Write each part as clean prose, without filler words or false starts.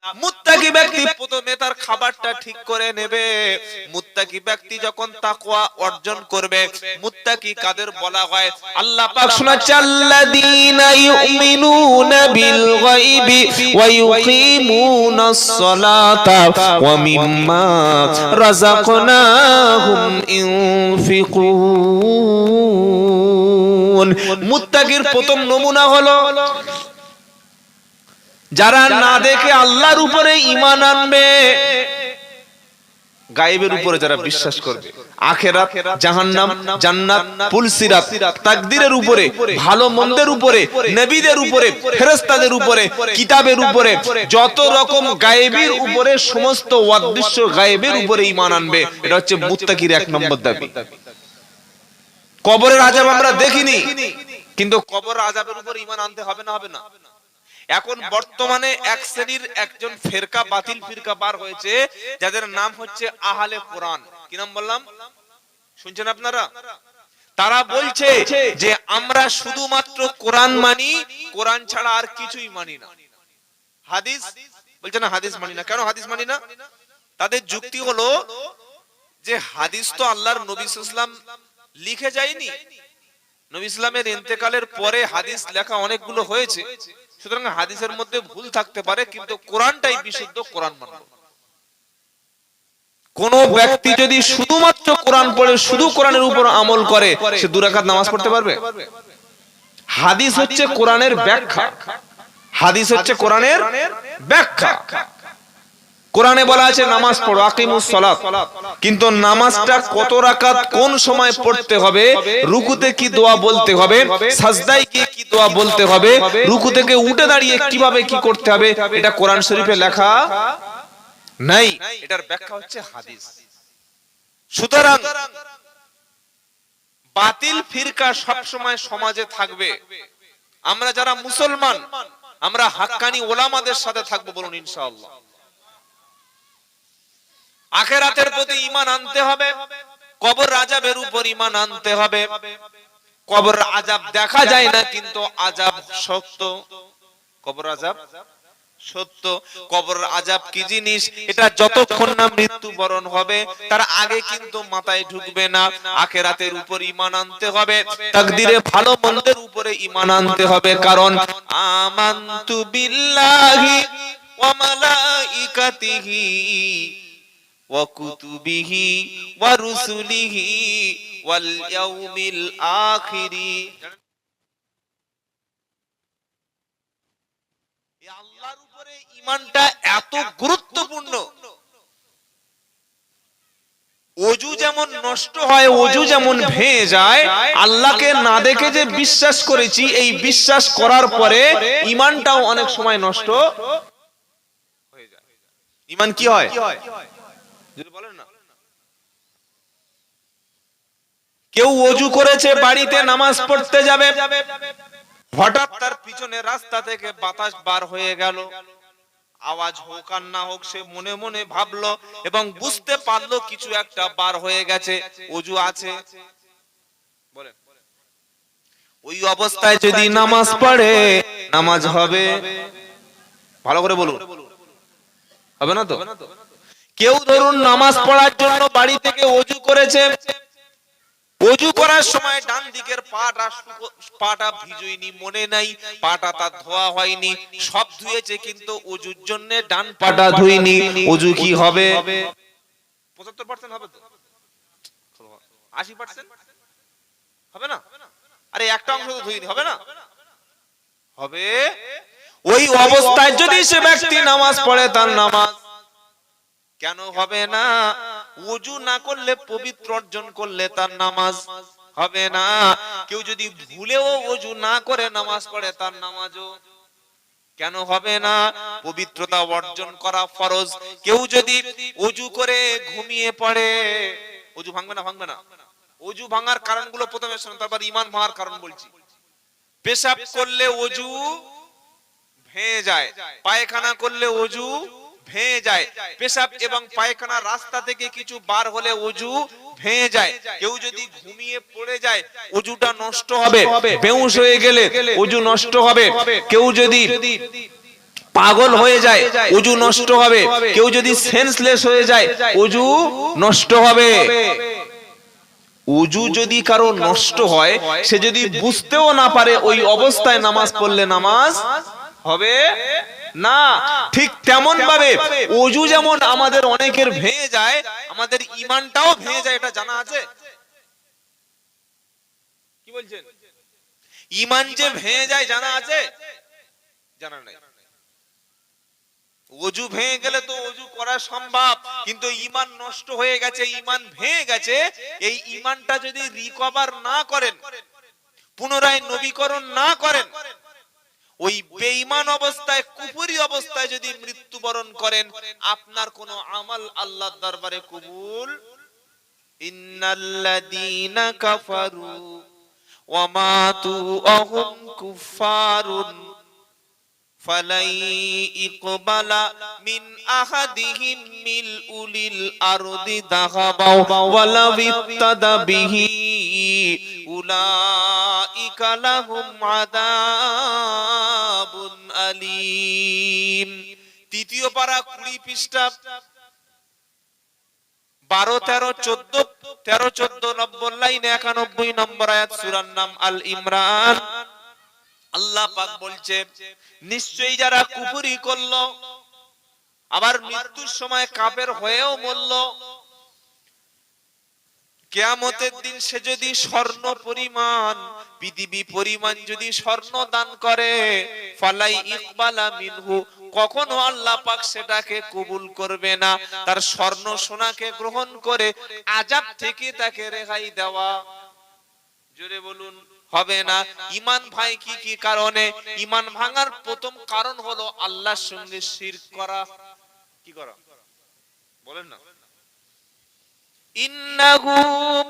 মুত্তাকি ব্যক্তি প্রথমে তার খাবারটা ঠিক করে নেবে। মুত্তাকি ব্যক্তি যখন তাকওয়া অর্জন করবে, মুত্তাকি কাদের বলা হয়? আল্লাহ পাক শোনাচ্ছে, আল্লাযীনা ইউমিনুনা বিল গায়বি ওয়া ইউকিমুনাস সালাতা ওয়া মিম্মা রাযাকনাহুম ইউনফিকুন। মুত্তাকির প্রথম নমুনা হলো যারা না দেখে আল্লাহর উপরে ঈমান আনবে, গায়েবের উপরে যারা বিশ্বাস করবে, আখিরাত, জাহান্নাম, জান্নাত, পুলসিরাত, তাকদীরের উপরে, ভালো মন্দের উপরে, নবীদের উপরে, ফেরেশতাদের উপরে, কিতাবের উপরে, যত রকম গায়েবের উপরে, সমস্ত অদৃশ্য গায়েবের উপরে ঈমান আনবে। এটা হচ্ছে মুত্তাকির এক নম্বর দাবি। কবরের আযাব আমরা দেখিনি, কিন্তু কবরের আযাবের উপরে ঈমান আনতে হবে না? হবে না? এখন বর্তমানে এক শ্রেণীর একজন ফিরকা, বাতিল ফিরকা বার হয়েছে, যাদের নাম হচ্ছে আহলে কোরআন। কি নাম বললাম? শুনছেন আপনারা? তারা বলছে যে আমরা শুধুমাত্র কোরআন মানি, কোরআন ছাড়া আর কিছুই মানি না। হাদিস বলছে না, হাদিস মানি না। কেন হাদিস মানি না? তাদের যুক্তি হলো যে হাদিস তো আল্লাহর নবী সাল্লাল্লাহু আলাইহি ওয়াসাল্লাম লিখে যায়নি, নবী ইসলামের ইন্তেকালের পরে হাদিস লেখা অনেকগুলো হয়েছে, সুতরাং হাদিসের মধ্যে ভুল থাকতে পারে, কিন্তু কোরআনটাই বিশুদ্ধ, কোরআন মানব। কোন ব্যক্তি যদি শুধুমাত্র কোরআন পড়ে, শুধু কোরআনের উপর আমল করে, সে 2 রাকাত নামাজ পড়তে পারবে? হাদিস হচ্ছে কোরআনের ব্যাখ্যা, হাদিস হচ্ছে কোরআনের ব্যাখ্যা। কোরআনে বলা আছে নামাজ পড়ো, আকিমুস সালাত, কিন্তু নামাজটা কত রাকাত, কোন সময় পড়তে হবে, রুকুতে কি দোয়া বলতে হবে, সাজদায় কি কি দোয়া বলতে হবে, রুকু থেকে উঠে দাঁড়িয়ে কিভাবে কি করতে হবে, এটা কোরআন শরীফে লেখা নাই। এটার ব্যাখ্যা হচ্ছে হাদিস। সুতরাং বাতিল ফিরকা সব সময় সমাজে থাকবে। আমরা যারা মুসলমান, আমরা হাক্কানি ওলামাদের সাথে থাকবো, বলুন ইনশাআল্লাহ। আখিরাতের প্রতি ঈমান আনতে হবে, কবর আযাবের উপর ঈমান আনতে হবে। কবর আযাব দেখা যায় না, কিন্তু আযাব সত্য, কবর আযাব সত্য। কবর আযাব কি জিনিস, এটা যতক্ষণ না মৃত্যুবরণ হবে তার আগে কিন্তু মাথায় ঢুকবে না। আখিরাতের উপর ঈমান আনতে হবে, তাকদীরে ভালো মন্দের উপরে ঈমান আনতে হবে। কারণ আমানতু বিল্লাহি ওয়া মালাইকাতিহি ওয়া কুতুবিহি ওয়া রুসুলিহি ওয়াল ইয়াউমিল আখিরি। এই আল্লাহর উপরে ঈমানটা এত গুরুত্বপূর্ণ। ওযু যেমন নষ্ট হয়, ওযু যেমন ভেঙে যায়, আল্লাহকে না দেখে যে বিশ্বাস করেছি, এই বিশ্বাস করার পরে ঈমানটাও অনেক সময় নষ্ট হয়ে যায়। ঈমান কি হয় যদি বলেন না? কেউ ওযু করেছে, বাড়িতে নামাজ পড়তে যাবে, হঠাৎ তার পিছনে রাস্তা থেকে বাতাস বার হয়ে গেল, আওয়াজ হোক আর না হোক সে মনে মনে ভাবলো এবং বুঝতে পারলো কিছু একটা বার হয়ে গেছে, ওযু আছে। বলেন, ওই অবস্থায় যদি নামাজ পড়ে, নামাজ হবে? ভালো করে বলুন, হবে না তো? কেউ ধরুন নামাজ পড়ার জন্য বাড়ি থেকে ওযু করেছে, ওযু করার সময় ডান দিকের পাটা ভিজুইনি, মনে নাই, পাটা তার ধোয়া হয়নি, সব ধুয়েছে, কিন্তু ওযুর জন্য ডান পাটা ধুইনি, ওযু কি হবে? 75% হবে তো? 80% হবে না? আরে একটা অংশ তো ধুইনি, হবে না? হবে। ওই অবস্থায় যদি সে ব্যক্তি নামাজ পড়ে, তার নামাজ কেন হবে না? ওযু না করলে, পবিত্র অর্জন করলে তার নামাজ হবে না। কেউ যদি ভুলেও ওযু না করে নামাজ পড়ে, তার নামাজও কেন হবে না? পবিত্রতা অর্জন করা ফরজ। কেউ যদি ওযু করে ঘুমিয়ে পড়ে, ওযু ভাঙবে না? ভাঙবে না? ওযু ভাঙার কারণগুলো প্রথমে শুনুন, তারপর ঈমান ভাঙার কারণ বলছি। পেশাব করলে ওযু ভেঙে যায়, পায়খানা করলে ওযু ভেঙে যায়, পেশাব এবং পায়খানা রাস্তা থেকে কিছু বার হলে ওযু ভেঙে যায়। কেউ যদি ঘুমিয়ে পড়ে যায়, ওযুটা নষ্ট হবে। বেহুশ হয়ে গেলে ওযু নষ্ট হবে। কেউ যদি পাগল হয়ে যায় ওযু নষ্ট হবে, কেউ যদি সেন্সলেস হয়ে যায় ওযু নষ্ট হবে। ওযু যদি কারো নষ্ট হয়, সে যদি বুঝতেও না পারে, ওই অবস্থায় নামাজ পড়লে নামাজ হবে না। ঠিক তেমন ভাবে ওযু যেমন আমাদের অনেকের ভেঙে যায়, আমাদের ঈমানটাও ভেঙে যায়, এটা জানা আছে? কি বলছেন? ঈমান যে ভেঙে যায় জানা আছে? জানা নাই। ওযু ভেঙে গেলে তো ওযু করা সম্ভব, কিন্তু ঈমান নষ্ট হয়ে গেছে, ঈমান ভেঙে গেছে, এই ঈমানটা যদি রিকভার না করেন, পুনরায় নবীকরণ না করেন, ওই বেঈমান অবস্থায়, কুফরি অবস্থায় যদি মৃত্যুবরণ করেন, আপনার কোনো আমল আল্লাহর দরবারে কবুল। ইন্নাল্লাযীনা কাফারু ওয়া মাতু ওয়া হুম কুফফারুন ফালাই ইকবালা মিন আহাদিহিম মিলউলিল আরদি যাহাবাও ওয়ালা বিত্তাদা বিহি উলাইকা লাহুম আযাবুন আলীম। তৃতীয় পারা 20 পৃষ্ঠা 12, 13, 14, 13, 14 নম্বর লাইনে 91 নম্বর আয়াত, সূরার নাম আল ইমরান। আল্লাহ পাক বলছে, নিশ্চয়ই যারা কুফরি করলো, আবার মৃত্যুর সময় কাফের হয়েও মরল, কিয়ামতের দিন সে যদি স্বর্ণ পরিমাণ, পৃথিবী পরিমাণ যদি স্বর্ণ দান করে, ফালাই ইকবালা মিনহু, কখনো আল্লাহ পাক সেটাকে কবুল করবে না। তার স্বর্ণ সোনাকে গ্রহণ করে আযাব থেকে তাকে রেহাই দেওয়া, জোরে বলুন, হবে না। ঈমান ভাই কি কি কারণে? ঈমান ভাঙার প্রথম কারণ হলো আল্লাহর সঙ্গে শিরক করা। কি করা? বলেন না। ইন্নাহু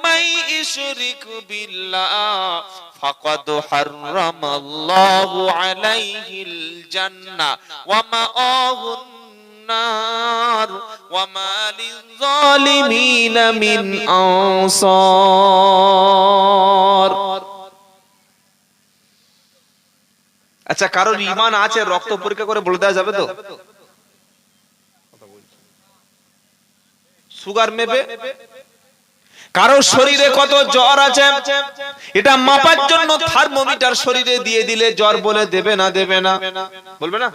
মান ইশরিক বিল্লাহ ফাকাদ হারামাল্লাহু আলাইহিল জান্নাহ ওয়া মাআহুন নার ওয়া মা লিয-যালিমিনা মিন আনসার। আচ্ছা, কারোর ঈমান আছে, রক্ত পরীক্ষা করে বলে দেওয়া যাবে তো? সুগার মেপে? কারো শরীরে কত জ্বর আছে, এটা মাপার জন্য থার্মোমিটার শরীরে দিয়ে দিলে জ্বর বলে দেবে না? দেবে না? বলবে না?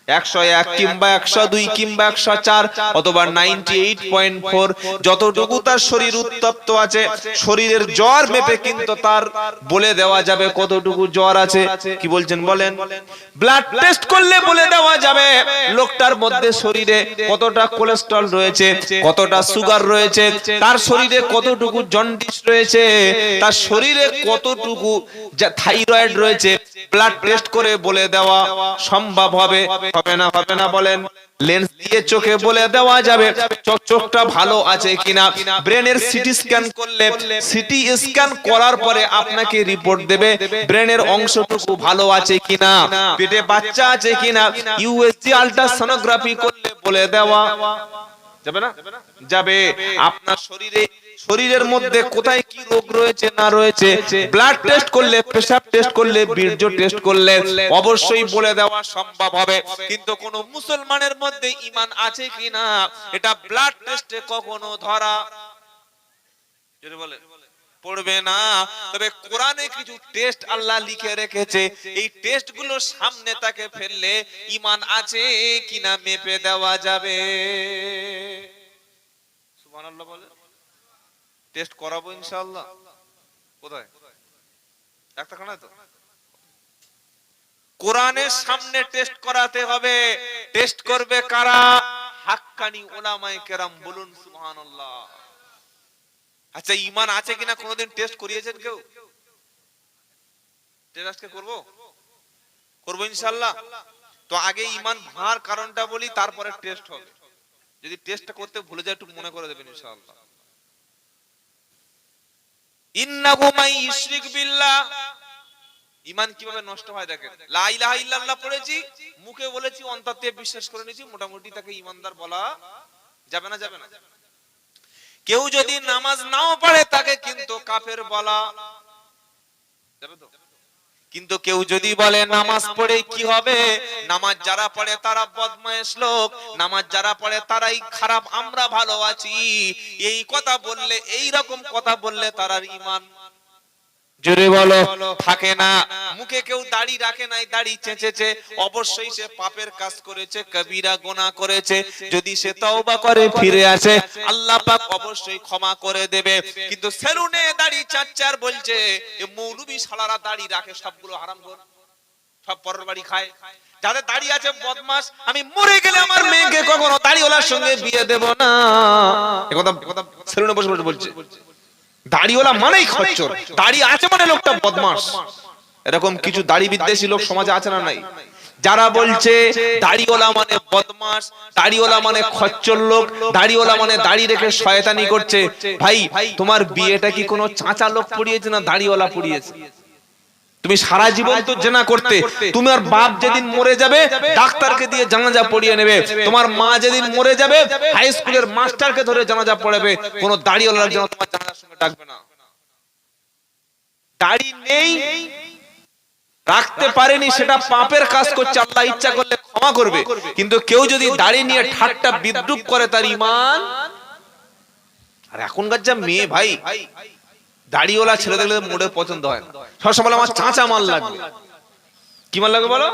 101 কিংবা 102 কিংবা 104 অথবা 98.4, যতটুকু তার শরীর উত্তপ্ত আছে, শরীরের জ্বর মেপে কিন্তু তার বলে দেওয়া যাবে কতটুকু জ্বর আছে। কি বলছেন বলেন? ব্লাড টেস্ট করলে বলে দেওয়া যাবে লোকটার মধ্যে শরীরে কতটা কোলেস্টেরল রয়েছে, কতটা সুগার রয়েছে, তার শরীরে কতটুকু জন্ডিস রয়েছে, তার শরীরে কতটুকু থাইরয়েড রয়েছে, ব্লাড টেস্ট করে বলে দেওয়া সম্ভব হবে? হবে না? হবে না বলেন? লেন্স দিয়ে চোখে বলে দেওয়া যাবে চোখটা ভালো আছে কিনা। ব্রেনের সিটি স্ক্যান করলে, সিটি স্ক্যান করার পরে আপনাকে রিপোর্ট দেবে ব্রেনের অংশটুকু ভালো আছে কিনা, পেটে বাচ্চা আছে কিনা। ইউএসজি আল্ট্রাসোনোগ্রাফি করলে বলে দেওয়া যাবে না? যাবে। আপনার শরীরের মধ্যে কোথায় কি রোগ রয়েছে না রয়েছে, ব্লাড টেস্ট করলে, পেশাব টেস্ট করলে, বীর্য টেস্ট করলে অবশ্যই বলে দেওয়া সম্ভব হবে। কিন্তু কোন মুসলমানের মধ্যে ঈমান আছে কিনা, এটা ব্লাড টেস্টে কখনো ধরা পড়বে না। তবে কোরআনে কিছু টেস্ট আল্লাহ লিখে রেখেছে, এই টেস্ট গুলো সামনে তাকে ফেললে ঈমান আছে কিনা মেপে দেওয়া যাবে। সুবহানাল্লাহ বলে। টেস্ট করাবো ইনশাআল্লাহ। কোথায়? ডাক্তারখানায় তো? কোরআনের সামনে টেস্ট করাতে হবে। টেস্ট করবে কারা? হাক্কানি উলামায়ে কেরাম। বলুন সুবহানাল্লাহ। আচ্ছা, ঈমান আছে কিনা কোনোদিন টেস্ট করিয়েছেন কেউ? টেস্ট করব? করব ইনশাআল্লাহ। তো আগে ঈমান ভাঙার কারণটা বলি, তারপরে টেস্ট হবে। যদি টেস্টটা করতে ভুলে যায় একটু মনে করে দেবেন ইনশাআল্লাহ। ইন্নাহু মান ইশরিক বিল্লাহ, ঈমান কিভাবে নষ্ট হয় দেখেন। লা ইলাহা ইল্লাল্লাহ পড়েছি, মুখে বলেছি, অন্তর থেকে বিশ্বাস করে নিয়েছি, মোটামুটি তাকে ঈমানদার বলা যাবে না? যাবে না? কেউ যদি নামাজ নাও পড়ে তাকে কিন্তু কাফের বলা যাবে তো? কিন্তু কেউ যদি বলে নামাজ পড়ে কি হবে, নামাজ যারা পড়ে তারা বদমাইশ লোক, নামাজ যারা পড়ে তারাই খারাপ, আমরা ভালো আছি, এই কথা বললে, এই রকম কথা বললে তার ঈমান জোরে বলো থাকে না। মুখে কেউ দাড়ি রাখে নাই, দাড়ি চেঁচেছে, অবশ্যই সে পাপের কাজ করেছে, কবিরা গুনাহ করেছে। যদি সে তওবা করে ফিরে আসে আল্লাহ পাক অবশ্যই ক্ষমা করে দেবে। কিন্তু সেলুনে দাড়ি চাচ্চার বলছে এ মৌলবি শালারা দাড়ি রাখে, সবগুলো হারামখোর, সব পরের বাড়ি খায়। যাদের দাড়ি আছে বদমাশ, আমি মরে গেলে আমার মেয়েকে কখনো দাড়িওয়ালার সঙ্গে বিয়ে দেব না, এই কথা সেলুনে বসে বসে বলছে। দাড়িওয়ালা মানেই খচ্চর, দাড়ি আছে মানে লোকটা বদমাশ। এরকম কিছু দাড়ি বিদ্বেষী লোক সমাজে আছে না নাই? যারা বলছে দাড়িওয়ালা মানে বদমাশ, দাড়িওয়ালা মানে খচ্চর লোক, দাড়িওয়ালা মানে দাড়ি রেখে শয়তানি করছে। ভাই তোমার বিয়েটা কি কোনো চাচা লোক পড়িয়েছে না দাড়িওয়ালা পড়িয়েছে? তুমি সারা জীবন তো জেনা করতে, তোমার বাপ যেদিন মরে যাবে ডাক্তারকে দিয়ে জানাজা পড়িয়ে নেবে, তোমার মা যেদিন মরে যাবে হাই স্কুলের মাস্টারকে ধরে জানাজা পড়াবে, কোন দাড়িওয়ালার জন্য তোমার জানাজার সঙ্গে ডাকবে না। দাড়ি নেই, রাখতে পারেনি, সেটা পাপের কাজ করছে, আল্লাহ ইচ্ছা করলে ক্ষমা করবে। কিন্তু কেউ যদি দাড়ি নিয়ে ঠাট্টা বিদ্রুপ করে তার ঈমান। আর এখনকার যা মেয়ে ভাই, দাড়িওয়ালা ছেলে দেখলে মোড়ে পছন্দ হয় না, সবসময় আমার চাচা মাল লাগবে। কি মাল লাগবে বলো?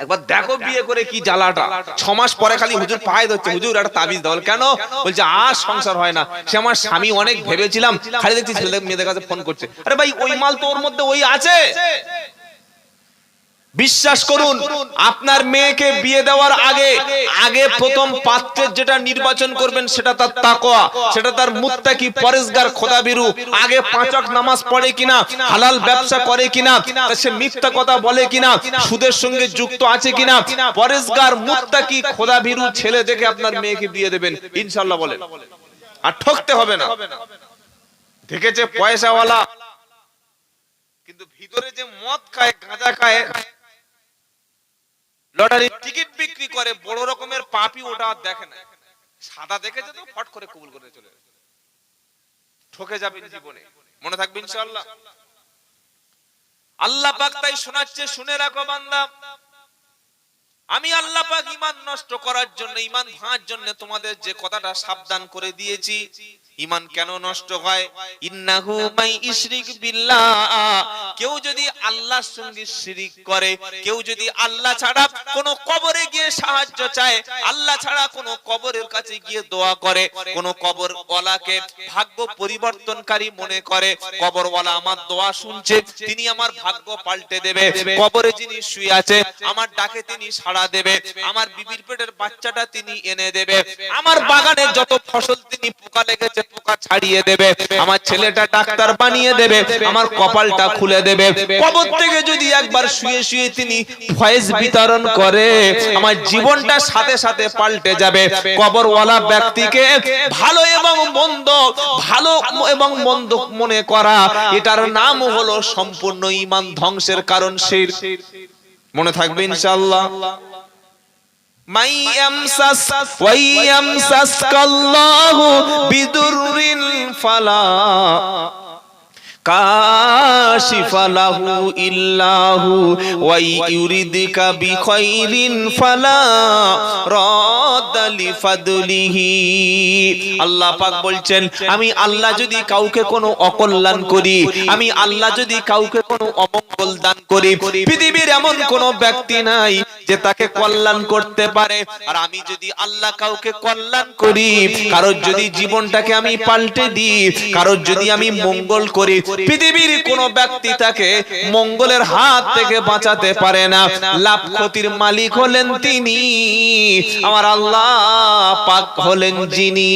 একবার দেখো বিয়ে করে কি জ্বালাটা, 6 মাস পরে খালি হুজুর পায়ে ধরছে, হুজুর একটা তাবিজ দাও। কেন? বলছে আর সংসার হয় না, সে আমার স্বামী, অনেক ভেবেছিলাম, খালি দেখছি ছেলে মেয়েদের কাছে ফোন করছে। আরে ভাই ওই মাল তো ওর মধ্যে ওই আছে। বিশ্বাস করুন, আপনার মেয়েকে বিয়ে দেওয়ার আগে প্রথম পাত্রের যেটা নির্বাচন করবেন সেটা তার তাকওয়া, সেটা তার মুত্তাকি পরেজগার খোদাভীরু, আগে 5 ওয়াক্ত নামাজ পড়ে কিনা, হালাল ব্যবসা করে কিনা, সে মিথ্যা কথা বলে কিনা, সুদের সঙ্গে যুক্ত আছে কিনা, পরেজগার মুত্তাকি খোদাভীরু ছেলে দেখে আপনার মেয়েকে বিয়ে দেবেন ইনশাআল্লাহ বলেন। আর ঠকতে হবে না। দেখেছে পয়সাওয়ালা, কিন্তু ভিতরে যে মদ খায়, গাঁজা খায়, লটারির টিকিট বিক্রি করে, বড় রকমের পাপী, ওটা দেখে না। সাদা দেখেছে তো ফট করে কবুল করে চলে গেছে। ঠকে যাবেন জীবনে, মনে থাকবে ইনশাআল্লাহ। আল্লাহ পাক তাই শোনাচ্ছে, শুনে রাখো বান্দা, আমি আল্লাহ পাক ঈমান নষ্ট করার জন্য, ঈমান ভাঙার জন্য তোমাদের যে কথাটা সাবধান করে দিয়েছি। ঈমান কেন নষ্ট হয়? ইন্নাহু মাই ইশরিক বিল্লাহ, কেউ যদি আল্লাহর সঙ্গে শিরিক করে, কেউ যদি আল্লাহ ছাড়া কোন কবরে গিয়ে সাহায্য চায়, আল্লাহ ছাড়া কোন কবরের কাছে গিয়ে দোয়া করে, কোন কবরওয়ালাকে ভাগ্য পরিবর্তনকারী মনে করে, কবরওয়ালা আমার দোয়া শুনছে, তিনি আমার ভাগ্য পাল্টে দেবে, কবরে যিনি শুয়ে আছে আমার ডাকে তিনি সাড়া দেবে, আমার বিবির পেটের বাচ্চাটা তিনি এনে দেবে, আমার বাগানে যত ফসল তিনি পোকা লেগেছে পোকা ছাড়িয়ে দেবে, আমার ছেলেটা ডাক্তার বানিয়ে দেবে, আমার কপালটা খুলে দেবে। কবর থেকে যদি একবার শুয়ে শুয়ে তিনি ফয়েজ বিতরণ করে, আমার জীবনটা সাথে সাথে পাল্টে যাবে। কবরওয়ালা ব্যক্তিকে ভালো এবং মন্দ, ভালো এবং মন্দ মনে করা, এটার নাম হলো সম্পূর্ণ ঈমান ধ্বংসের কারণ শিরক। মনে থাকবে ইনশাআল্লাহ। মাই ইয়ামসাস ওয়া ইয়ামসাসকাল্লাহু বিদুররিন ফালা কাশিফা লাহু ইল্লাহু ওয়া ইউরিদুকা বিখাইরিন ফালা রাদ্দা লিফাদলিহি। আল্লাহ পাক বলছেন, আমি আল্লাহ যদি কাউকে কোনো অকল্যাণ করি, আমি আল্লাহ যদি কাউকে কোনো অমঙ্গল দান করি, পৃথিবীর এমন কোনো ব্যক্তি নাই যে তাকে কল্যাণ করতে পারে। আর আমি যদি আল্লাহ কাউকে কল্যাণ করি, কারোর যদি জীবনটাকে আমি পাল্টে দিই, কারোর যদি আমি মঙ্গল করি, পৃথিবীর কোন ব্যক্তি তাকে মঙ্গলের হাত থেকে বাঁচাতে পারে না। লাভ ক্ষতির মালিক হলেন তিনি, আমার আল্লাহ পাক হলেন যিনি।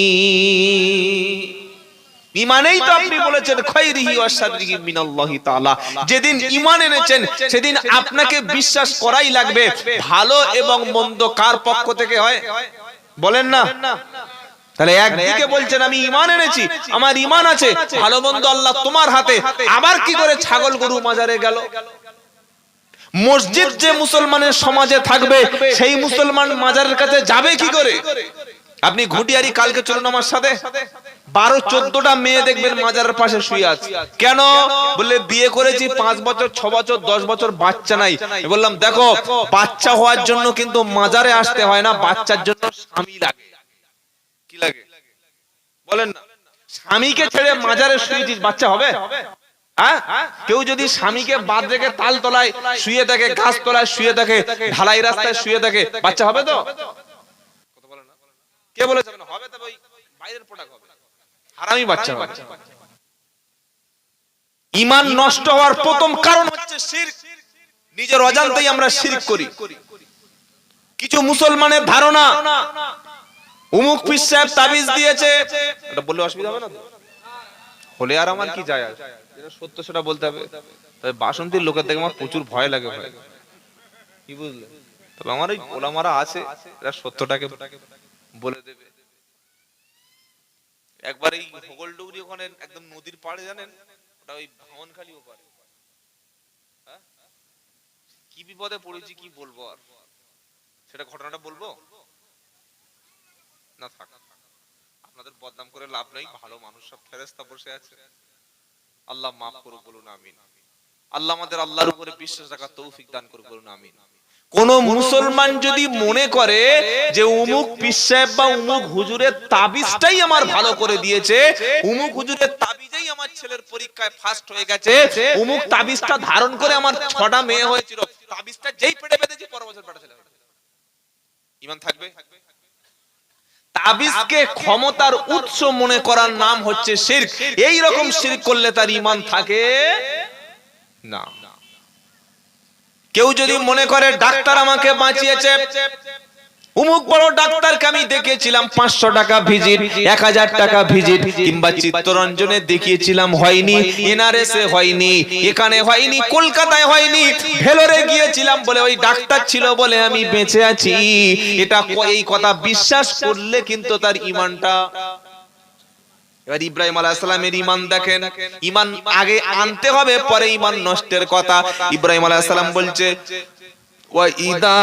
ঈমানেই তো আপনি বলেছেন খায়রিহি ওয়া শাররিহি মিনাল্লাহি তাআলা। যেদিন ঈমান এনেছেন সেদিন আপনাকে বিশ্বাস করাই লাগবে ভালো এবং মন্দ কার পক্ষ থেকে হয়, বলেন না? তাহলে একদিকে বলছেন আমি ঈমান এনেছি, আমার ঈমান আছে, ভালো মন্দ আল্লাহ তোমার হাতে, আবার কি করে ছাগল গরু মাজারে গেল? মসজিদ যে মুসলমানের সমাজে থাকবে সেই মুসলমান মাজারের কাছে যাবে কি করে? আপনি ঘুটিয়ারি কালকে চলুন আমার সাথে, 12-14টা মেয়ে দেখবেন মাজারের পাশে শুয়ে আছে। কেন? বললে বিয়ে করেছি 5 বছর 6 বছর 10 বছর বাচ্চা নাই। বললাম দেখো, বাচ্চা হওয়ার জন্য কিন্তু মাজারে আসতে হয় না, বাচ্চার জন্য স্বামী লাগে। কি লাগে বলেন না? স্বামীকে ছেড়ে মাজারে শুয়েছিস, বাচ্চা হবে? হ্যাঁ? কেউ যদি স্বামীকে বাদ রেখে তাল তলায় শুয়ে থাকে, গাছ তলায় শুয়ে থাকে, ঢালাই রাস্তায় শুয়ে থাকে, বাচ্চা হবে তো? কথা বলেন না? কে বলেছে হবে? তবে ওই বাইরের প্রোডাক্ট হবে, হারামি বাচ্চা হবে। ঈমান নষ্ট হওয়ার প্রথম কারণ হচ্ছে শিরক। নিজের অজান্তেই আমরা শিরক করি। কিছু মুসলমানের ধারণা, অমুক পীর সাহেব তাবিজ দিয়েছে, এটা বললে অসুবিধা হবে না তো? হলে আর আমার কি যায় আসে? যেটা সত্য সেটা বলতে হবে। তবে বাসন্তীর লোকের দেখে আমার প্রচুর ভয় লাগে ভাই, কি বুঝলে? তবে আমার ওই ওলামারা আছে, এরা সত্যটাকে বলে দেবে। একবার এই হোগলডুগরি ওখানে একদম নদীর পাড়ে, জানেন ওটা ওই ভাঙনখালি ওপারে, হ্যাঁ, কি বিপদে পড়েছি কি বলবো আর, সেটা ঘটনাটা বলবো না? থাক, আপনাদের বদনাম করে লাভ নেই, ভালো মানুষ সব ফেরেশতা বসে আছে, আল্লাহ মাফ করুক, বলুন আমিন। আল্লাহ আমাদের আল্লাহর উপরে বিশ্বাস রাখার তৌফিক দান করুক, বলুন আমিন। কোন মুসলমান যদি মনে করে যে অমুক পীর সাহেব বা অমুক হুজুরের তাবিজটাই আমার ভালো করে দিয়েছে, অমুক হুজুরের তাবিজেই আমার ছেলের পরীক্ষায় ফার্স্ট হয়ে গেছে, অমুক তাবিজটা ধারণ করে আমার 6টা মেয়ে হয়েছিল, তাবিজটা যেই পেটে বেঁধেছি পরের বছর পেটে ছেলে হবে, ঈমান থাকবে? তাবিজকে ক্ষমতার উৎস মনে করার নাম হচ্ছে শিরক। এই রকম শিরক করলে তার ঈমান থাকে না। কেউ যদি মনে করে ডাক্তার আমাকে বাঁচিয়েছে, অমুক বড় ডাক্তারকে আমি দেখিয়েছিলাম 500 টাকা ভিজিট, 1000 টাকা ভিজিট, কিংবা চিত্তরঞ্জনে দেখিয়েছিলাম হয়নি, এনআরএসে হয়নি, এখানে হয়নি, কলকাতায় হয়নি, ভেলোরে গিয়েছিলাম বলে ওই ডাক্তার ছিল বলে আমি বেঁচে আছি, এটা এই কথা বিশ্বাস করলে কিন্তু তার ঈমানটা। এবার ইব্রাহিম আলাইহিস সালামের ঈমান দেখেন, ঈমান আগে আনতে হবে, পরে ঈমান নষ্টের কথা। ইব্রাহিম আলাইহিস সালাম বলছে ওয়া ইদা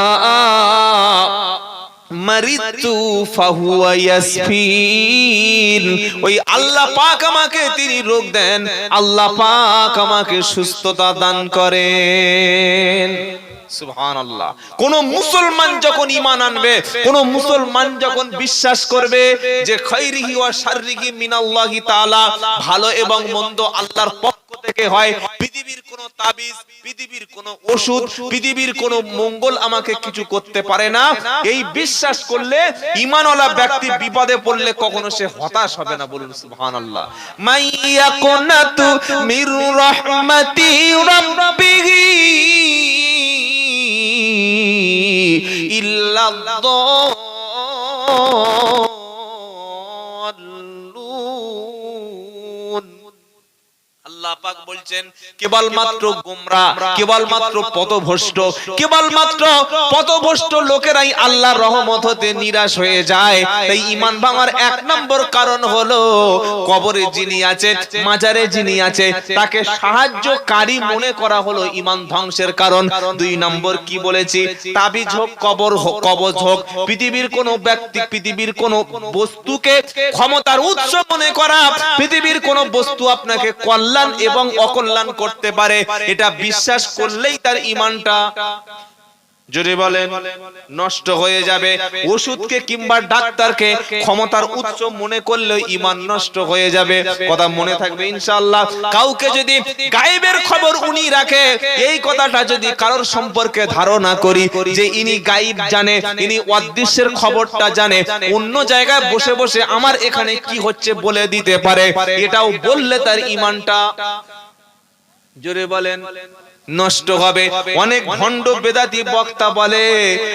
মারিতু ফাহুয়া ইয়াসফিন, ওই আল্লাহ পাক আমাকে তিনি রোগ দেন, আল্লাহ পাক আমাকে সুস্থতা দান করেন। সুবহানাল্লাহ। কোন মুসলমান যখন ঈমান আনবে, কোন মুসলমান যখন বিশ্বাস করবে যে খায়রিহি ওয়া শাররিহি মিনাল্লাহি তাআলা, ভালো এবং মন্দ আল্লাহর পক্ষ থেকে হয়, পৃথিবীর কোন তাবিজ, পৃথিবীর কোন ওষুধ, পৃথিবীর কোন মঙ্গল আমাকে কিছু করতে পারে না, এই বিশ্বাস করলে ঈমানওয়ালা ব্যক্তি বিপদে পড়লে কখনো সে হতাশ হবে না, বলুন সুবহানাল্লাহ। মাইয়াকুনাতু মির রাহমাতি রাব্বিহি আল্লাহ পাক বলছেন কেবলমাত্র গোমরাহ, কেবলমাত্র পথভ্রষ্ট, কেবলমাত্র পথভ্রষ্ট লোকেরাই আল্লাহর রহমত হতে নিরাশ হয়ে যায়। তাই ঈমান ভাঙার 1 নম্বর কারণ হলো কবরে যিনি আছে, মাজারে যিনি আছে, তাকে সাহায্যকারী মনে করা হলো ঈমান ধ্বংসের কারণ। 2 নম্বর কি বলেছি? তাবিজ হোক, কবর হোক, কবজ হোক, পৃথিবীর কোন ব্যক্তি, পৃথিবীর কোন বস্তুকে ক্ষমতার উৎস মনে করা, পৃথিবীর কোন বস্তু আপনাকে কল্যাণ এবং অকল্যাণ করতে পারে, এটা বিশ্বাস করলেই তার ঈমানটা, জোরে বলেন, নষ্ট হয়ে যাবে। ওষুধকে কিংবা ডাক্তারকে ক্ষমতার উৎস মনে করলেও ঈমান নষ্ট হয়ে যাবে। কথা মনে থাকবে ইনশাআল্লাহ। কাউকে যদি গায়েবের খবর উনি রাখে, এই কথাটা যদি কারোর সম্পর্কে ধারণা করি যে ইনি গায়েব জানে, ইনি অদৃশ্যের খবরটা জানে, অন্য জায়গায় বসে বসে আমার এখানে কি হচ্ছে বলে দিতে পারে, এটাও বললে তার ঈমানটা, জোরে বলেন, নষ্ট হবে। অনেক ভণ্ড বেদাতি বক্তা বলে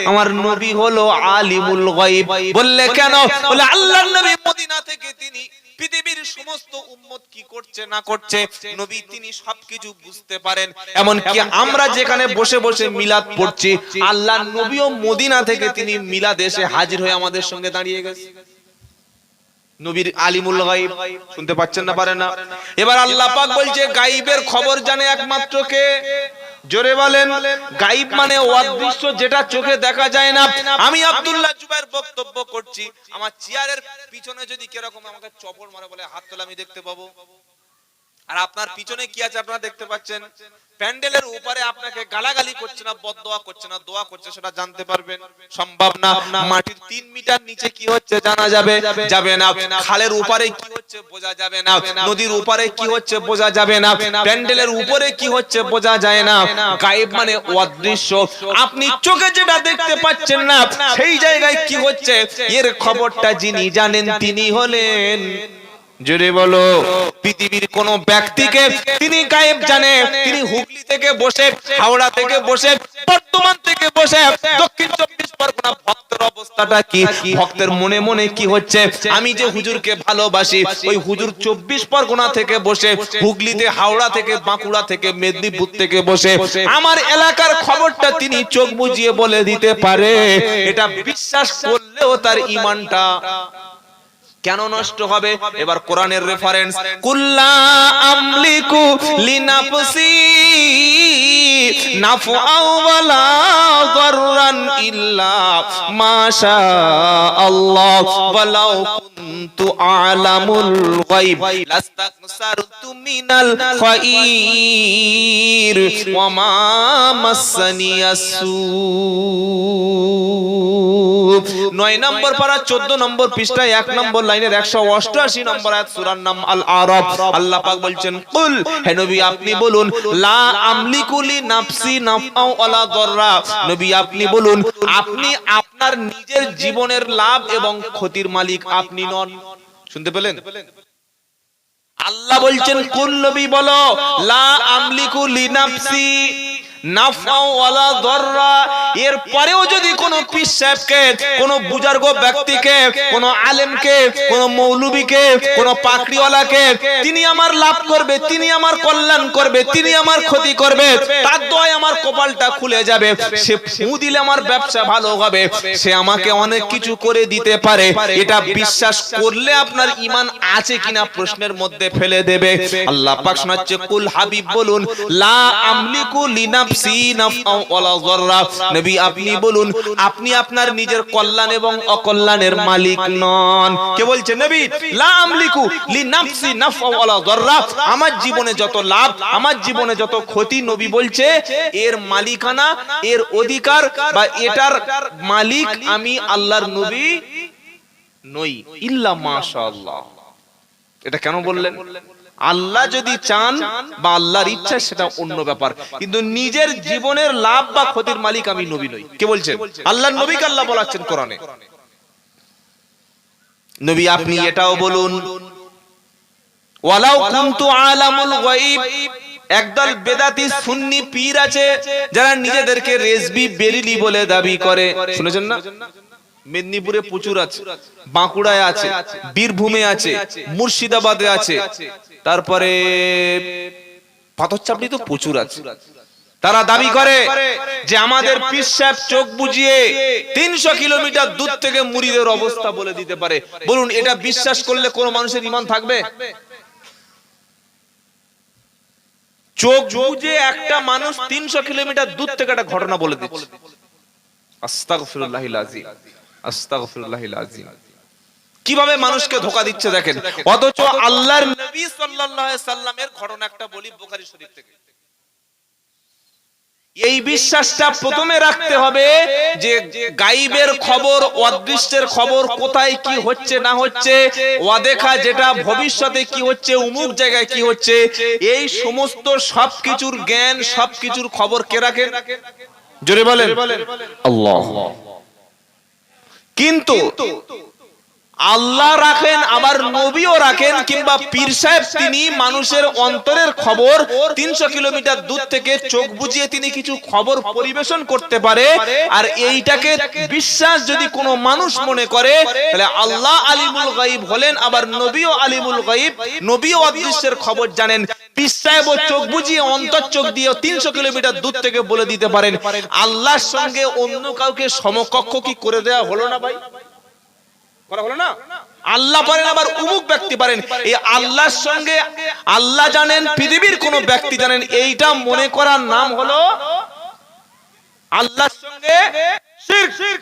আমার নবী হলো আলিমুল গায়ব। বললে কেন? বলে আল্লাহর নবী মদিনা থেকে তিনি পৃথিবীর সমস্ত উম্মত কি করছে না করছে, নবী তিনি সবকিছু বুঝতে পারেন। এমন কি আমরা যেখানে বসে বসে মিলাদ পড়ছি, আল্লাহর নবীও মদিনা থেকে তিনি মিলাদ এসে হাজির হয়ে আমাদের সঙ্গে দাঁড়িয়ে গেছে। নবীর আলিমুল গায়ব, শুনতে পাচ্ছেন না? পারে না? এবার আল্লাহ পাক বলছে গায়বের খবর জানে একমাত্র কে? জোরে বলেন। গায়েব মানে অদৃশ্য, যেটা চোখে দেখা যায় না। আমি আব্দুল্লাহ জুবায়ের বক্তব্য করছি, আমার চেয়ারের পিছনে যদি কিরকম আমাকে চপল মারে বলে হাত তোলা, আমি দেখতে পাবো। আর আপনার পিছনে কি আছে আপনারা দেখতে পাচ্ছেন। প্যান্ডেলের উপরে আপনাকে গালাগালি করছে না, বদদোয়া করছে না, দোয়া করছে, সেটা জানতে পারবেন? সম্ভব না। মাটির 3 মিটার নিচে কি হচ্ছে জানা যাবে? যাবে না। খালের উপরে কি হচ্ছে বোঝা যাবে না। নদীর উপরে কি হচ্ছে বোঝা যাবে না। প্যান্ডেলের উপরে কি হচ্ছে বোঝা যায় না। গায়েব মানে অদৃশ্য। আপনি চোখে যেটা দেখতে পাচ্ছেন না, সেই জায়গায় কি হচ্ছে এর খবরটা যিনি জানেন তিনি হলেন, জোরে বলো, পৃথিবীর কোন ব্যক্তিকে তিনি গায়েব জানে। তিনি হুগলি থেকে বসে, হাওড়া থেকে বসে, বর্ধমান থেকে বসে, দক্ষিণ 24 পরগনা ভক্তের অবস্থাটা কি, ভক্তের মনে মনে কি হচ্ছে, আমি যে হুজুরকে ভালোবাসি, ওই হুজুর 24 পরগনা থেকে বসে, হুগলিতে, হাওড়া থেকে, বাঁকুড়া থেকে, মেদিনীপুর থেকে বসে আমার এলাকার খবরটা তিনি চোখ বুজিয়ে বলে দিতে পারে। এটা বিশ্বাস করলেও তার ঈমানটা কেন নষ্ট হবে? এবার কোরআনের রেফারেন্স, কুল্লা আমলিকু লিনাফসি নাফআও ওয়ালা দাররান ইল্লা মাশা আল্লাহ ওয়ালাউ কুনতু আ'লামুল গায়ব লাস্তাকসারতু মিনাল খায়র ওয়া মা মাসসানিয়াসু। 9 নম্বর পারা 14 নম্বর পৃষ্ঠায় 1 নম্বর লাইনের 188 নম্বর আয়াত, সূরার নাম আল আরাফ। আল্লাহ পাক বলছেন, কুল, হে নবী আপনি বলুন, লা আমলিকু লি নাফসি নাফআও ওয়ালা দাররা, নবী আপনি বলুন, আপনি আপনার নিজের জীবনের লাভ এবং ক্ষতির মালিক আপনি নন। শুনতে পেলেন? আল্লাহ বলছেন, কুল, নবী বলো, লা আমলিকু লি নাফসি নাফআও ওয়ালা দাররা। এর পরেও যদি কোন পীর সাহেবকে, কোন বুজুর্গ ব্যক্তিকে, কোন আলেমকে, কোন মৌলবীকে, কোন পাকড়িওয়ালাকে তিনি আমার লাভ করবে, তিনি আমার কল্যাণ করবে, তিনি আমার ক্ষতি করবে, তার দোয়ায় আমার কপালটা খুলে যাবে, সে ফু দিলে আমার ব্যবসা ভালো হবে, সে আমাকে অনেক কিছু করে দিতে পারে, এটা বিশ্বাস করলে আপনার ঈমান আছে কিনা প্রশ্নের মধ্যে ফেলে দেবে। আল্লাহ পাক শোনাচ্ছে, কুল, হাবিব বলুন, লা আমলিকু লিনাফসি নাফআও ওয়ালা যাররা, নবী আপনি বলুন, আপনি আপনার নিজের কল্যাণ এবং অকল্যাণের মালিক নন। কে বলছে? নবী, লা আমলিকু লিনাফসি নাফআও ওয়ালা যাররা, আমার জীবনে যত লাভ, আমার জীবনে যত ক্ষতি, নবী বলছে এর মালিকানা, এর অধিকার বা এটার মালিক আমি আল্লাহর নবী নই, ইল্লা মাশাআল্লাহ। এটা কেন বললেন? আল্লাহ যদি চান বা আল্লাহর ইচ্ছা সেটা অন্য ব্যাপার, কিন্তু নিজের জীবনের লাভ বা ক্ষতির মালিক আমি নবী নই। কে বলছেন? আল্লাহর নবীকে আল্লাহ বলাচ্ছেন কোরআনে। নবী আপনি এটাও বলুন, ওয়ালাউ কুনতু আ'লামুল গায়ব। একদল বেদাতি সুন্নি পীর আছে যারা নিজেদেরকে রেজবি বেরিলি বলে দাবি করে, শুনেছেন না? মেদিনীপুরে প্রচুর আছে, বাঁকুড়ায় আছে, বীরভূমে আছে, মুর্শিদাবাদে আছে, তারপরে পাথরচাপড়ি তো প্রচুর আছে। তারা দাবি করে যে আমাদের পীর সাহেব চোখ বুজিয়ে 300 কিলোমিটার দূর থেকে মুরিদের অবস্থা বলে দিতে পারে। বলুন, এটা বিশ্বাস করলে কোন মানুষের ঈমান থাকবে? চোখ বুজে একটা মানুষ 300 কিলোমিটার দূর থেকে একটা ঘটনা বলে দিচ্ছে। আস্তাগফিরুল্লাহিল আযীম, আস্তাগফিরুল্লাহিল আযীম। কিভাবে মানুষকে ধোঁকা দিচ্ছে দেখেন। অথচ আল্লাহর নবী সাল্লাল্লাহু আলাইহি সাল্লামের ঘটনা একটা বলি বুখারী শরীফ থেকে। এই বিশ্বাসটা প্রথমে রাখতে হবে যে গায়েবের খবর, অদৃশ্যের খবর, কোথায় কি হচ্ছে না হচ্ছে, অদেখা যেটা ভবিষ্যতে কি হচ্ছে, অমুক জায়গায় কি হচ্ছে, এই সমস্ত সবকিছুর জ্ঞান, সবকিছুর খবর কে রাখেন? জোরে বলেন, আল্লাহ। কিন্তু আল্লাহ রাখেন, আবার নবীও রাখেন, কিংবা পীর সাহেব তিনি মানুষের অন্তরের খবর 300 কিলোমিটার দূর থেকে চোখ বুজিয়ে তিনি কিছু খবর পরিবেশন করতে পারে। আর এইটাকে বিশ্বাস যদি কোনো মানুষ মনে করে, তাহলে আল্লাহ আলিমুল গায়ব হলেন, আবার নবীও আলিমুল গায়ব, নবীও অদৃশ্যের খবর জানেন। পীর সাহেব চোখ বুজিয়ে, অন্তর চোখ দিয়ে 300 কিলোমিটার দূর থেকে বলে দিতে পারেন। আল্লাহর সঙ্গে অন্য কাউকে সমকক্ষ কি করে দেওয়া হলো না ভাই? করা হলো না? আল্লাহ পারেন, আবার অমুক ব্যক্তি পারেন। এই আল্লাহর সঙ্গে আল্লাহ জানেন, পৃথিবীর কোন ব্যক্তি জানেন, এইটা মনে করার নাম হলো আল্লাহর সঙ্গে শিরক।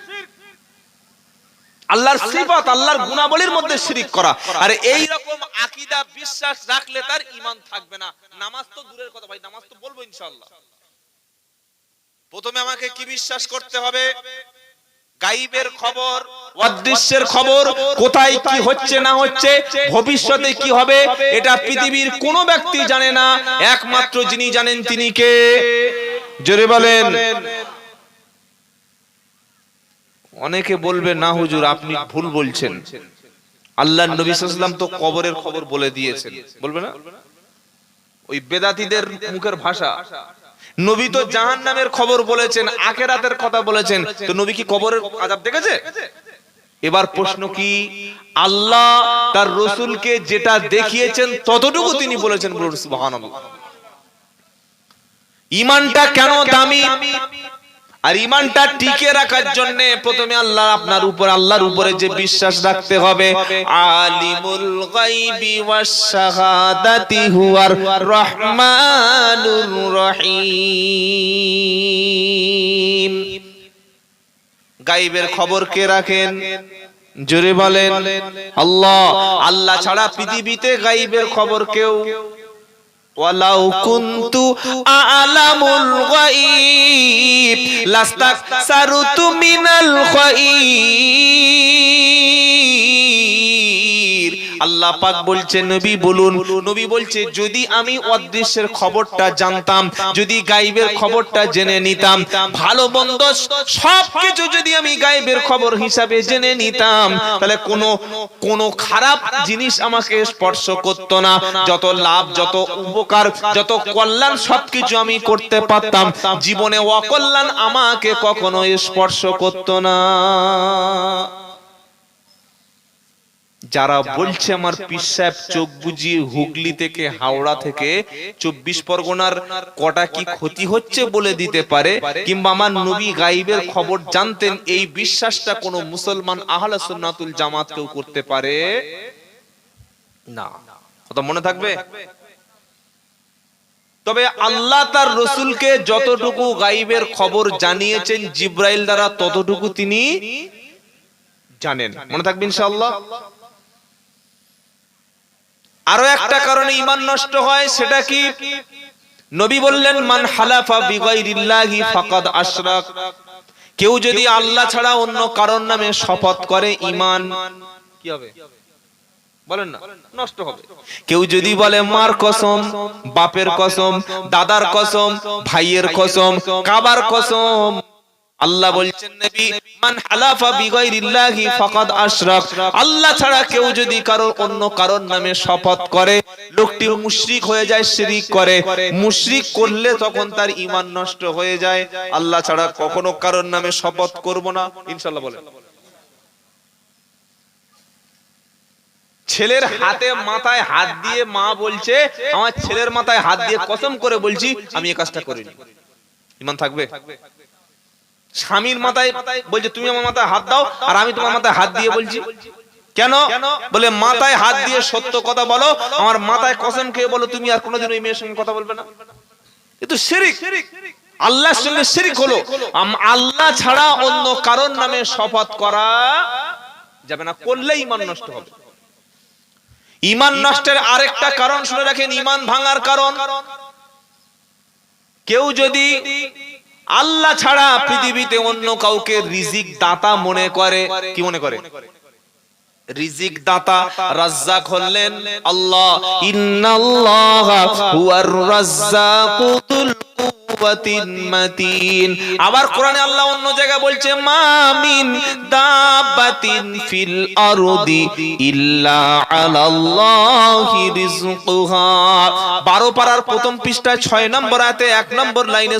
আল্লাহর সিফাত, আল্লাহর গুণাবলীর মধ্যে শিরক করা। আর এই রকম আকীদা বিশ্বাস রাখলে তার ঈমান থাকবে না। নামাজ তো দূরের কথা ভাই, নামাজ তো বলবো ইনশাআল্লাহ। প্রথমে আমাকে কি বিশ্বাস করতে হবে? গায়বের খবর, অদৃশ্যের খবর, কোথায় কি হচ্ছে না হচ্ছে, ভবিষ্যতে কি হবে, এটা পৃথিবীর কোন ব্যক্তি জানে না। একমাত্র যিনি জানেন তিনি কে? জোরে বলেন। অনেকে বলবে না হুজুর আপনি ভুল বলছেন, আল্লাহর নবী সাল্লাল্লাহু আলাইহি ওয়াসাল্লাম তো কবরের খবর বলে দিয়েছেন। বলবে না? ওই বেদাতীদের মুখের ভাষা। নবী তো জাহান্নামের খবর বলেছেন, আখিরাতের কথা বলেছেন, তো নবী কি কবরের আযাব দেখেছে? এবার প্রশ্ন কি, আল্লাহ তার রাসূলকে যেটা দেখিয়েছেন ততটুকু তিনি বলেছেন। বলুন সুবহানাল্লাহ। ঈমানটা কেন দামি? আর ঈমানটা টিকে রাখার জন্য প্রথমে আল্লাহর উপরে যে বিশ্বাস রাখতে হবে, আলিমুল গায়বি ওয়াশ শাহাদাতি হুয়ার রহমানুর রহিম। গায়বের খবর কে রাখেন? জোরে বলেন আল্লাহ। আল্লাহ ছাড়া পৃথিবীতে গায়বের খবর কেউ। ওয়ালাউ কুনতু আ'লামুল গায়ব লাস্তাকসারতু মিনাল খায়র। আল্লাহ পাক বলছেন নবী বলুন, নবী বলছে যদি আমি অদৃশ্যের খবরটা জানতাম, যদি গায়বের খবরটা জেনে নিতাম, ভালো মন্দ সবকিছু যদি আমি গায়বের খবর হিসাবে জেনে নিতাম, তাহলে কোনো খারাপ জিনিস আমাকে স্পর্শ করতো না। যত লাভ, যত উপকার, যত কল্যাণ সবকিছু আমি করতে পারতাম। জীবনে অকল্যাণ আমাকে কখনো স্পর্শ করতো না। যারা বলছে আমার পীর সাহেব চোখ বুজিয়ে হুগলি থেকে, হাওড়া থেকে 24 পরগনার কটা কি ক্ষতি হচ্ছে বলে দিতে পারে, কিংবা আমার নবী গায়বের খবর জানতেন, এই বিশ্বাসটা কোন মুসলমান আহলে সুন্নাতুল জামাত কেউ করতে পারে না। কথা মনে থাকবে। তবে আল্লাহ তার রাসূলকে যতটুকু গায়বের খবর জানিয়েছেন জিবরাইল দ্বারা, ততটুকু তিনি জানেন। মনে থাকবে ইনশাআল্লাহ। আরো একটা কারণে ঈমান নষ্ট হয়, সেটা কি? নবী বললেন মান হালাফা বিগাইরিল্লাহি ফাকাদ আশরাক। কেউ যদি আল্লাহ ছাড়া অন্য কারোর নামে শপথ করে, ঈমান কি হবে? বলেন না, নষ্ট হবে। কেউ যদি বলে মার কসম, বাপের কসম, দাদার কসম, ভাইয়ের কসম, কাবার কসম, আল্লাহ বলছেন নবী মান হালাফা বিগাইরিল্লাহি ফাকাদ আশরাক। আল্লাহ ছাড়া কেউ যদি অন্য কারোর নামে শপথ করে, লোকটি মুশরিক হয়ে যায়, শিরক করে। মুশরিক করলে তখন তার ঈমান নষ্ট হয়ে যায়। আল্লাহ ছাড়া কখনো কারোর নামে শপথ করব না ইনশাআল্লাহ বলেন। ছেলের হাতে মাথায় হাত দিয়ে মা বলছে, আমার ছেলের মাথায় হাত দিয়ে কসম করে বলছি আমি এই কাজটা করিনি, ঈমান থাকবে? স্বামীর মাথায় বলছে তুমি আমার মাথায় হাত দাও, আর আমি তোমার মাথায় হাত দিয়ে বলছি, কেন? বলে মাথায় হাত দিয়ে সত্য কথা বলো, আমার মাথায় কসম খেয়ে বলো তুমি আর কোনোদিন ওই মেয়ের সঙ্গে কথা বলবে না। কিন্তু শিরক, আল্লাহর সঙ্গে শিরক হলো। আল্লাহ ছাড়া অন্য কারোর নামে শপথ করা যাবে না, করলে ঈমান নষ্ট হবে। ঈমান নষ্টের আরেকটা কারণ শুনে রাখেন, ঈমান ভাঙার কারণ। কেউ যদি আল্লাহ ছাড়া পৃথিবীতে অন্য কাউকে রিজিক দাতা মনে করে, কি মনে করে? রিজিক দাতা, রাজ্জাক হলেন আল্লাহ। ইন্নাল্লাহা হুয়ার রাজ্জাকুল কুওয়াতিন মাতিন। আবার কোরআনে আল্লাহ অন্য জায়গায় বলছে মা মিন দাবাতিন ফিল আরদি ইল্লা আলাল্লাহি রিজকুহা। 12 পারার প্রথম পৃষ্ঠায় 6 নম্বর আয়াতে 1 নম্বর লাইনে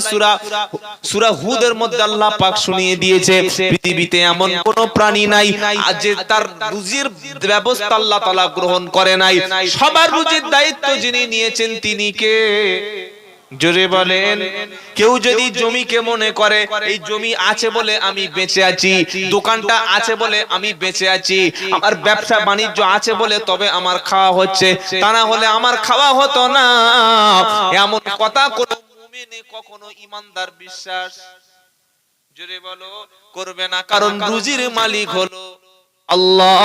সূরা হুদের মধ্যে আল্লাহ পাক শুনিয়ে দিয়েছে, পৃথিবীতে এমন কোন প্রাণী নাই যে তার রুজির ব্যবস্থা আল্লাহ তাআলা গ্রহণ করে নাই। সবার রুজির দায়িত্ব যিনি নিয়েছেন তিনি কে? জোরে বলেন। কেউ যদি জমিকে মনে করে এই জমি আছে বলে আমি বেঁচে আছি, দোকানটা আছে বলে আমি বেঁচে আছি, আমার ব্যবসা বাণিজ্য আছে বলে তবে আমার খাওয়া হচ্ছে, তা না হলে আমার খাওয়া হতো না, এমন কথা কোনো মুমিন কখনো ইমানদার বিশ্বাস জোরে বলো করবে না, কারণ রুজির মালিক হলো আল্লাহ।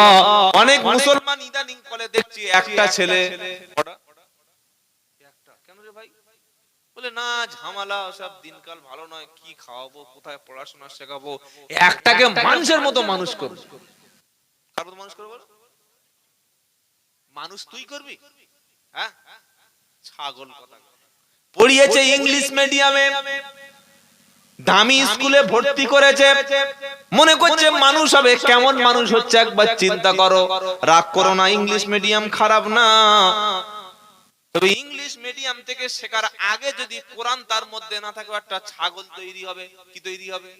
অনেক মুসলমান ইদানিং বলে দেখছি একটা ছেলে, কেন রে ভাই, বলে না ঝামেলা সব, দিনকাল ভালো নয়, কি খাওয়াবো, কোথায় পড়াশোনা শেখাবো, একটাকে মানুষের মতো মানুষ করবো। কার মতো মানুষ করবো? মানুষ তুই করবি? হ্যাঁ, ছাগল কথা। পড়িয়েছে ইংলিশ মিডিয়ামে, দামি স্কুলে ভর্তি করেছে, মনে করছে মানুষ হবে। কেমন মানুষ হচ্ছে একবার চিন্তা করো। রাগ করো না, ইংলিশ মিডিয়াম খারাপ না, তবে ইংলিশ মিডিয়াম থেকে শেখার আগে যদি কোরআন তার মধ্যে না থাকে, একটা ছাগল তৈরি হবে। কি তৈরি হবে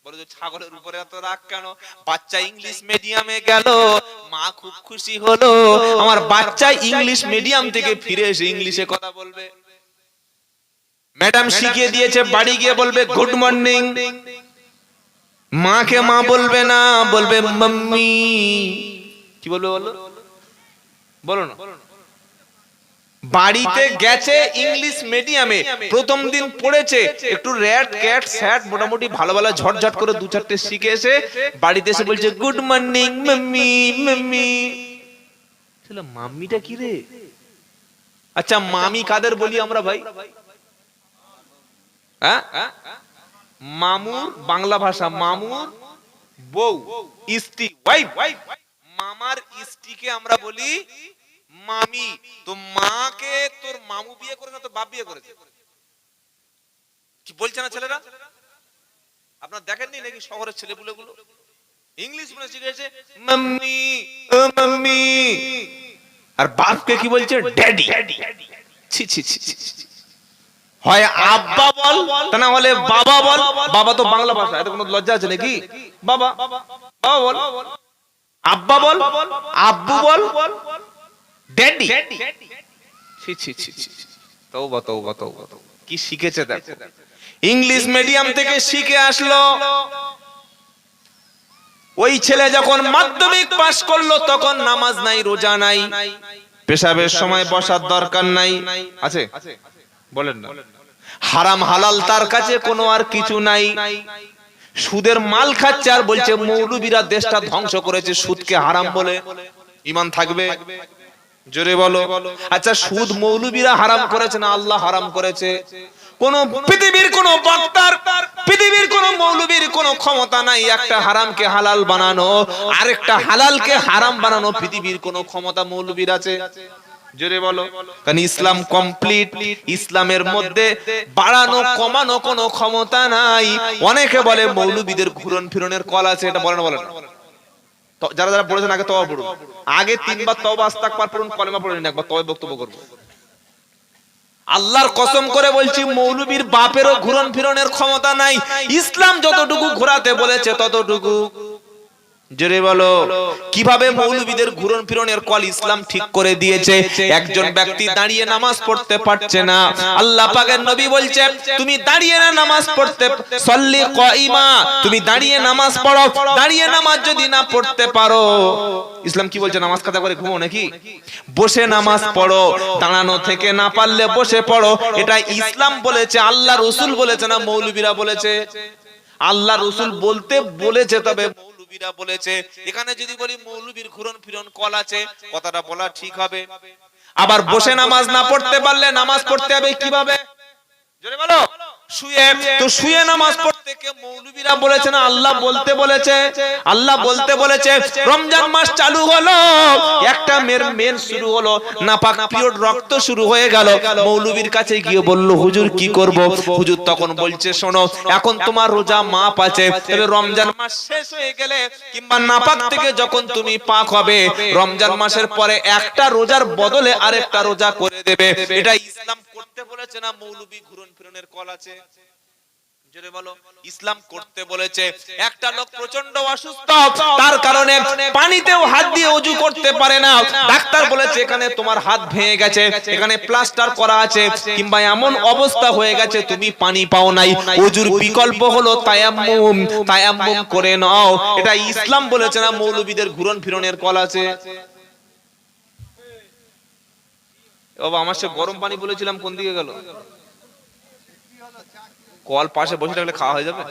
বলো? যে ছাগলের উপরে এত রাগ কেন? বাচ্চা ইংলিশ মিডিয়ামে গেল, মা খুব খুশি হলো, আমার বাচ্চা ইংলিশ মিডিয়াম থেকে ফিরে এসে ইংলিশে কথা বলবে। ম্যাডাম শিখিয়ে দিয়েছে, বাড়ি গিয়ে বলবে গুড মর্নিং, মাকে মা বলবে না, বলবে মাম্মি। কি বলবে বলো? বলো না। বাড়িতে গেছে ইংলিশ মিডিয়ামে, প্রথম দিন পড়েছে, একটু র্যাট ক্যাট স্যাট মোটামুটি ভালো ভালো ঝটঝট করে দু চারটে শিখে এসে বাড়িতে এসে বলছে গুড মর্নিং মাম্মি মাম্মি। ছিল মাম্মিটা কি রে? আচ্ছা মামি কাদের বলি আমরা ভাই? হ্যাঁ, মামুর বাংলা ভাষা, মামুর বউ, স্ত্রী, ওয়াইফ। মামার স্ত্রীকে আমরা বলি মামি। তো মাকে তোর মামু বিয়ে করে না, তোর বাপ বিয়ে করেছে? কি বলছে না ছেলেরা? আপনারা দেখেননি নাকি শহরের ছেলেপুলেগুলো ইংলিশ বলে শিখেছে মাম্মি, ও মাম্মি, আর বাপকে কি বলছে? ড্যাডি। ছি ছি ছি ছি। হয় আব্বা বল, তা না হলে বাবা বল। বাবা তো বাংলা ভাষা, এতে কোনো লজ্জা আছে নাকি? বাবা, বাবা বল, আব্বা বল, আব্বু বল, ড্যাডি। ছি ছি ছি ছি। তওবা তওবা তওবা। কি শিখেছে দেখো, ইংলিশ মিডিয়াম থেকে শিখে আসলো। ওই ছেলে যখন মাধ্যমিক পাশ করলো তখন নামাজ নাই, রোজা নাই, পেশাবের সময় বসার দরকার নাই, আছে? বলেন না। হারাম হালাল তার কাছে কোনো আর কিছু নাই, সুদের মাল খাচ্ছে আর বলছে মৌলবীরা দেশটা ধ্বংস করেছে সুদকে হারাম বলে। ঈমান থাকবে? জোরে বলো। আচ্ছা সুদ মৌলবীরা হারাম করেছে না আল্লাহ হারাম করেছে? কোন পৃথিবীর কোন বক্তার, পৃথিবীর কোন মৌলবীর কোন ক্ষমতা নাই একটা হারামকে হালাল বানানো, আরেকটা হালালকে হারাম বানানো। পৃথিবীর কোন ক্ষমতা মৌলবীর আছে? জোরে বলো। কারণ ইসলাম কমপ্লিট, ইসলামের মধ্যে বাড়ানো কমানো কোনো ক্ষমতা নাই। অনেকে বলে মৌলবীদের ঘুরন ফিরনের কল আছে, এটা বলে না? বলে না। যারা যারা পড়েছেন আগে তওবা পড়ুন, আগে 3 বার তওবা ইস্তিগফার পড়ুন, কলেমা পড়ে নিন, একবার তবে বক্তব্য করব। আল্লাহর কসম করে বলছি মৌলবীর বাপেরও ঘুরন ফিরনের ক্ষমতা নাই। ইসলাম যতটুকু ঘোরাতে বলেছে ততটুকু। জোরে বলো। কিভাবে মৌলবীদের ঘুরন ফিরনের কল ইসলাম ঠিক করে দিয়েছে। একজন ব্যক্তি দাঁড়িয়ে নামাজ পড়তে পারছে না, আল্লাহ পাকের নবী বলছে তুমি দাঁড়িয়ে না নামাজ পড়তে, সল্লি কাইমা, তুমি দাঁড়িয়ে নামাজ পড়ো। দাঁড়িয়ে নামাজ যদি না পড়তে পারো, ইসলাম কি বলছে? নামাজ কাজা করে ঘুমো নাকি? বসে নামাজ পড়ো। দাঁড়ানো থেকে না পারলে বসে পড়ো। এটা ইসলাম বলেছে, আল্লাহ রাসূল বলেছে না মৌলবীরা বলেছে? আল্লাহ রাসূল বলতে বলেছে, তবে মৌলবীরা বলেছে। এখানে যদি বলি মৌলবীর ঘুরন ফিরন কল আছে, কথাটা বলা ঠিক হবে। আবার বসে নামাজ না পড়তে পারলে নামাজ পড়তে হবে কিভাবে? জোরে বলো। শুয়ে। তো শুয়ে নামাজ পড়তে কে মৌলবীরা বলেছে না আল্লাহ বলতে বলেছে? আল্লাহ বলতে বলেছে। রমজান মাস চালু হলো, একটা মেন শুরু হলো, নাপাক পিরিয়ড রক্ত শুরু হয়ে গেল। মৌলবীর কাছে গিয়ে বলল হুজুর কি করব? হুজুর তখন বলছে শোনো, এখন তোমার রোজা মাপ আছে, তবে রমজান মাস শেষ হয়ে গেলে কিংবা নাপাক থেকে যখন তুমি পাক হবে, রমজান মাসের পরে একটা রোজার বদলে আরেকটা রোজা করে দেবে। এটা ইসলাম করতে বলেছে না মৌলবী ঘুরন ফিরনের কল আছে? জোরে বলো। ইসলাম করতে বলেছে। একটা লোক প্রচন্ড অসুস্থ, তার কারণে পানিতেও হাত দিয়ে ওযু করতে পারে না, ডাক্তার বলেছে এখানে তোমার হাত ভেঙে গেছে, এখানে প্লাস্টার করা আছে, কিংবা এমন অবস্থা হয়ে গেছে তুমি পানি পাও নাই, ওযুর বিকল্প হলো তায়াম্মুম, তায়াম্মুম করে নাও। এটা ইসলাম বলেছে না মৌলবীদের ঘুরন ফিরনের কল আছে। বাবা আমার সে গরম পানি বলেছিলাম কোন দিকে গেল? কল পাশে বসে থাকলে খাওয়া হয়ে যাবে।